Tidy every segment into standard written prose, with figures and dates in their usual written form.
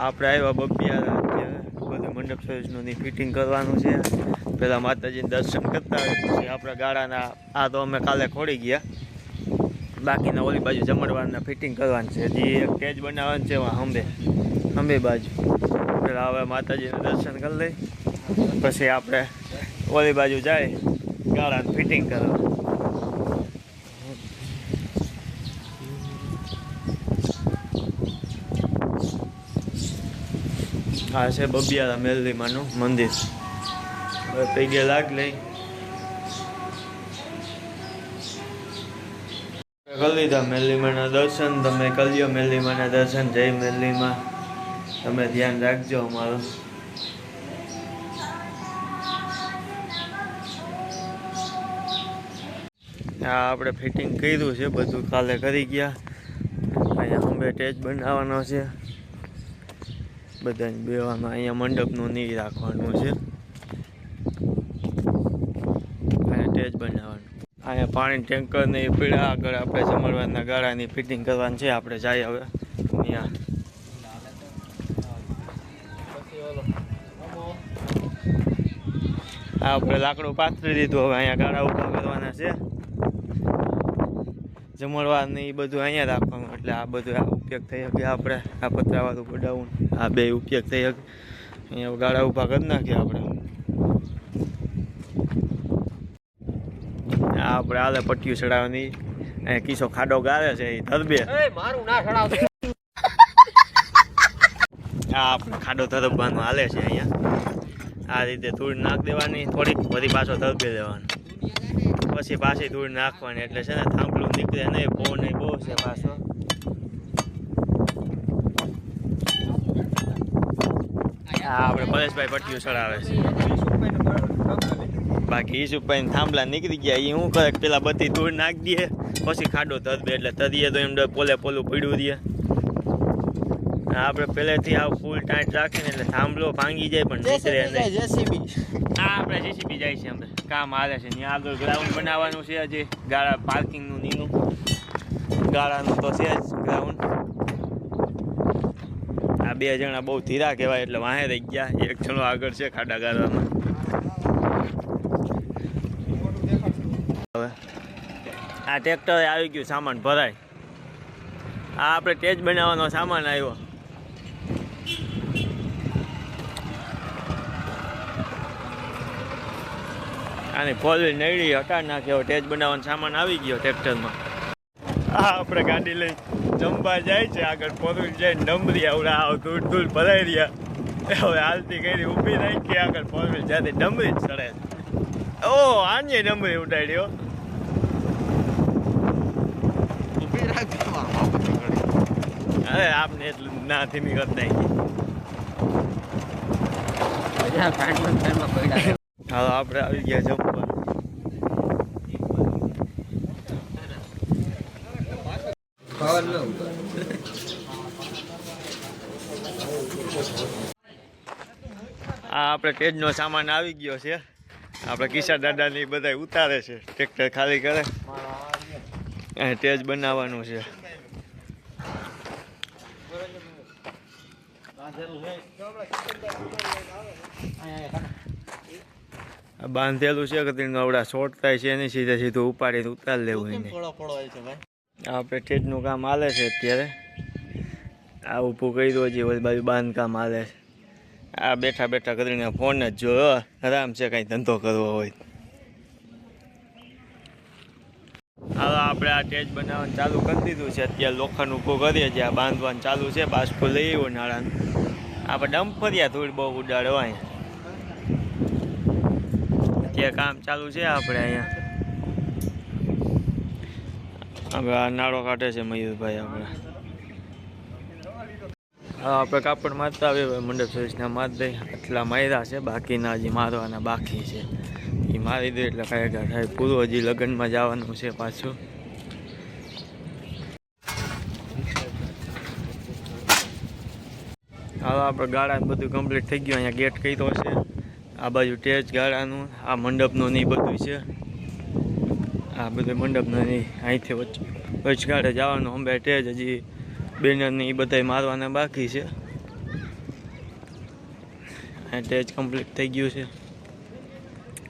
આપણે આવ્યા બબિયા બધું મંડપ સર્વિસનું ફિટિંગ કરવાનું છે. પહેલાં માતાજીને દર્શન કરતા હોય પછી આપણા ગાળાના આ તો અમે કાલે ખોડી ગયા. બાકીના ઓલી બાજુ જમણવારના ફિટિંગ કરવાનું છે. હજી એક સ્ટેજ બનાવવાનું છે અંબે બાજુ. પહેલાં હવે માતાજીને દર્શન કરી લઈ પછી આપણે ઓલી બાજુ જાય ગાળાને ફિટિંગ કરવા. આ છે બબિયારા મેલરીમાનું મંદિર. હવે પૈગે લાગ લઈ કરી લીધા મેલરીમાના દર્શન. તમે કરી લો મેલરીમાના દર્શન. જય મેલરીમાં. તમે ધ્યાન રાખજો અમારું. આ આપણે ફિટિંગ કર્યું છે બધું કાલે કરી ગયા. અહીંયા અંબે સ્ટેજ બનાવવાનો છે. બધાને બેવાનું અહીંયા મંડપનું નહીં રાખવાનું છે. અહીંયા સ્ટેજ બનાવવાનું. અહીંયા પાણી ટેન્કર ને એ પીડા આગળ આપણે જમણવારના ગાળાની ફિટિંગ કરવાની છે. આપણે જઈએ હવે ત્યાં. આપણે લાકડું પાથરી દીધું. હવે અહીંયા ગાળા ઉભા કરવાના છે. જમણવાર ને એ બધું અહીંયા રાખવાનું. એટલે આ બધું આ ઉપયોગ થઈ શકે. આપણે આ પતરાવાળું ગોડાઉન આ બે ઉપયોગ થઈ શકે. અહીંયા ગાળા ઊભા કરી નાખીએ આપણે. આપણે હાલે પટ્ટીઓ ચડાવવાની. અહીંયા કિસ્સો ખાડો ગાળે છે એ ધરબે. મારું ના ચડાવ. આ આપણે ખાડો ધરબવાનો હાલે છે અહીંયા. આ રીતે ધૂળ નાખ દેવાની થોડીક, ફરી પાછો ધરબે દેવાનો, પછી પાછી ધૂળ નાખવાની. એટલે છે ને થાંભલું નીકળે નહીં. બહુ નહીં બહુ છે પાછો. આપણે પરેશભાઈ પટ્ટીઓ ચડાવે છે. બાકી ઈસુભાઈ થાંભલા નીકળી ગયા. એ શું કરે પેલા બધી ધૂળ નાખી દે પછી ખાડો ધરબે. એટલે તરીએ તો એમ પોલું પડ્યું દે. આપણે પહેલેથી આ ફૂલ ટાઈટ રાખીને એટલે થાંભલો ભાંગી જાય પણ નીકળે નહીં. જેસીબી આ આપણે જેસીબી જાય છે. અમે કામ હાલે છે. ત્યાં આગળ ગ્રાઉન્ડ બનાવવાનું છે. હજી ગાળા પાર્કિંગનું નીનું ગાળાનું તો છે જ ગ્રાઉન્ડ. આ બે જણા બહુ ધીરા કહેવાય એટલે વાહે રહી ગયા. એક જણો આગળ છે ખાડા ગાળવામાં. હવે આ ટ્રેક્ટર આવી ગયું સામાન ભરાય. આ આપણે સ્ટેજ બનાવવાનો સામાન આવ્યો. આની ફોર વ્હીલ નડી હટાડ નાખ્યો. સ્ટેજ બનાવવાનો સામાન આવી ગયો ટ્રેક્ટરમાં. આ આપણે ગાડી લઈ જમવા જાય છે. આગળ ફોર વ્હીલ જાય ડમરી આવડા ધૂળ ધૂળ ભરાઈ રહ્યા. હવે હાલતી કરી ઊભી રાખી. આગળ ફોર વ્હીલ જાતે ડમરી જ ચડે. ઓ આને ડમરી ઉડાડ્યો. અરે આપને એટલું ના ધીમી કરતા. હાલો આપણે આવી ગયા જમવા. આ આપણે સ્ટેજનો સામાન આવી ગયો છે. આપણે કિશા દાદાની બધા ઉતારે છે. ટ્રેક્ટર ખાલી કરે. સ્ટેજ બનાવવાનું છે. બાંધેલું છે કે આવડા શોર્ટ થાય છે એની સીધે સીધું ઉપાડીને ઉતારી લેવું. એને આપણે સ્ટેજનું કામ હાલે છે અત્યારે. આ ઊભું કર્યું હજી ઓલી બાજુ બાંધકામ હાલે છે. આ બેઠા બેઠા કરીને ફોન જ જો આરામ છે કાંઈ ધંધો કરવો હોય. હવે આપણે આ સ્ટેજ બનાવવાનું ચાલુ કરી દીધું છે. અત્યારે લોખંડ ઊભું કરીએ છીએ. આ બાંધવાનું ચાલુ છે. બાષ્પો લઈ આવ્યો નાળાનું. આપણે ડમ્પરિયા ધૂળ બહુ ઉડાડો અહીંયા. અત્યારે કામ ચાલુ છે આપણે અહીંયા. હવે આ નાળો કાઢે છે મયુરભાઈ. આપણે કાપડ મારતા આવે મંડપ સર્વિસના માર દઈ. આટલા માર્યા છે. બાકીના હજી મારવાના બાકી છે. એ મારી દે એટલે કાંઈ થાય પૂરું. હજી લગ્નમાં જવાનું છે પાછું. હવે આપણે ગાળા બધું કમ્પ્લીટ થઈ ગયું. અહીંયા ગેટ કર્યો છે. આ બાજુ સ્ટેજ ગાળાનું, આ મંડપનું નહીં બધું છે. આ બધું મંડપનું નહીં. અહીંથી વચગાડે જવાનું. અંબે સ્ટેજ હજી બેનર ને એ બધા મારવાના બાકી છે. ટેજ કમ્પ્લીટ થઈ ગયું છે,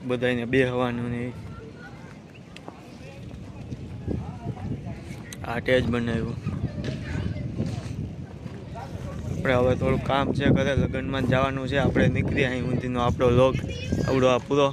બધાને બેહવાનું ને આ ટેજ બનાવ્યું. આપણે હવે થોડું કામ છે ઘરે, લગ્નમાં જવાનું છે. આપણે નીકળી અહીં સુધીનો આપણો લોગ આવડો આ પૂરો.